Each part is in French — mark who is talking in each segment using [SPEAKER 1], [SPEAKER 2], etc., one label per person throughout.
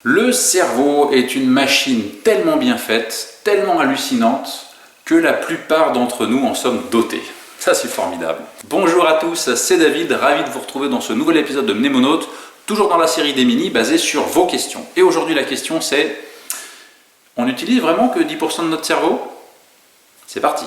[SPEAKER 1] Le cerveau est une machine tellement bien faite, tellement hallucinante, que la plupart d'entre nous en sommes dotés. Ça, c'est formidable. Bonjour à tous, c'est David, ravi de vous retrouver dans ce nouvel épisode de Mnémonautes, toujours dans la série des mini basée sur vos questions. Et aujourd'hui, la question c'est, on n'utilise vraiment que 10% de notre cerveau? C'est parti.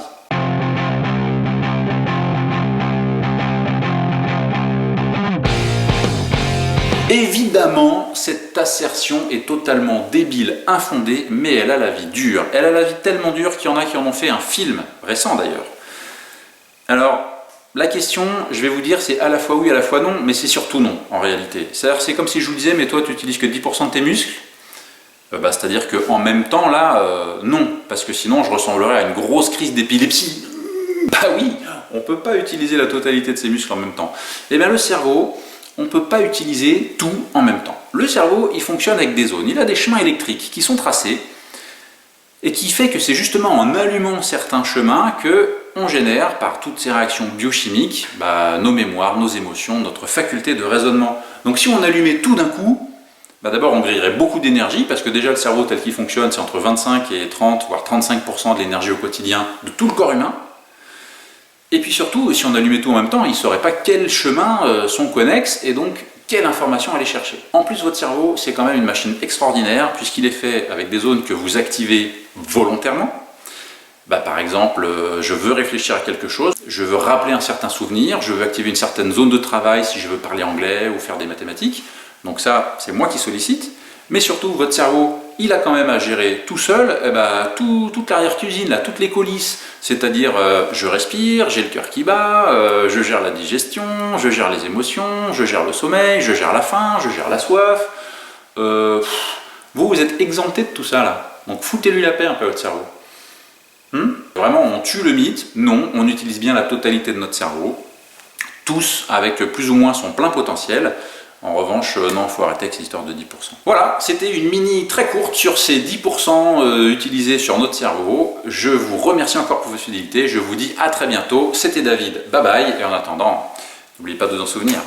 [SPEAKER 1] Évidemment, cette assertion est totalement débile, infondée, mais elle a la vie dure. Elle a la vie tellement dure qu'il y en a qui en ont fait un film, récent d'ailleurs. Alors, la question, je vais vous dire, c'est à la fois oui, à la fois non, mais c'est surtout non, en réalité. C'est-à-dire, c'est comme si je vous disais, mais toi, tu n'utilises que 10% de tes muscles. C'est-à-dire qu'en même temps, là, non, parce que sinon, je ressemblerais à une grosse crise d'épilepsie. Bah oui, on ne peut pas utiliser la totalité de ses muscles en même temps. Eh bien, le cerveau, on ne peut pas utiliser tout en même temps. Le cerveau, il fonctionne avec des zones. Il a des chemins électriques qui sont tracés et qui fait que c'est justement en allumant certains chemins qu'on génère, par toutes ces réactions biochimiques, nos mémoires, nos émotions, notre faculté de raisonnement. Donc si on allumait tout d'un coup, d'abord on grillerait beaucoup d'énergie, parce que déjà le cerveau tel qu'il fonctionne, c'est entre 25 et 30, voire 35% de l'énergie au quotidien de tout le corps humain. Et puis surtout, si on allumait tout en même temps, il ne saurait pas quels chemins sont connexes et donc quelle information aller chercher. En plus, votre cerveau, c'est quand même une machine extraordinaire puisqu'il est fait avec des zones que vous activez volontairement. Par exemple, je veux réfléchir à quelque chose, je veux rappeler un certain souvenir, je veux activer une certaine zone de travail si je veux parler anglais ou faire des mathématiques. Donc ça, c'est moi qui sollicite. Mais surtout, votre cerveau, il a quand même à gérer tout seul toute l'arrière-cuisine, toutes les coulisses. C'est-à-dire, je respire, j'ai le cœur qui bat, je gère la digestion, je gère les émotions, je gère le sommeil, je gère la faim, je gère la soif. Vous êtes exempté de tout ça là. Donc foutez-lui la paix un peu à votre cerveau. Vraiment, on tue le mythe. Non, on utilise bien la totalité de notre cerveau. Tous avec plus ou moins son plein potentiel. En revanche, non, il faut arrêter avec cette histoire de 10%. Voilà, c'était une mini très courte sur ces 10% utilisés sur notre cerveau. Je vous remercie encore pour votre fidélité. Je vous dis à très bientôt. C'était David, bye bye. Et en attendant, n'oubliez pas de vous en souvenir.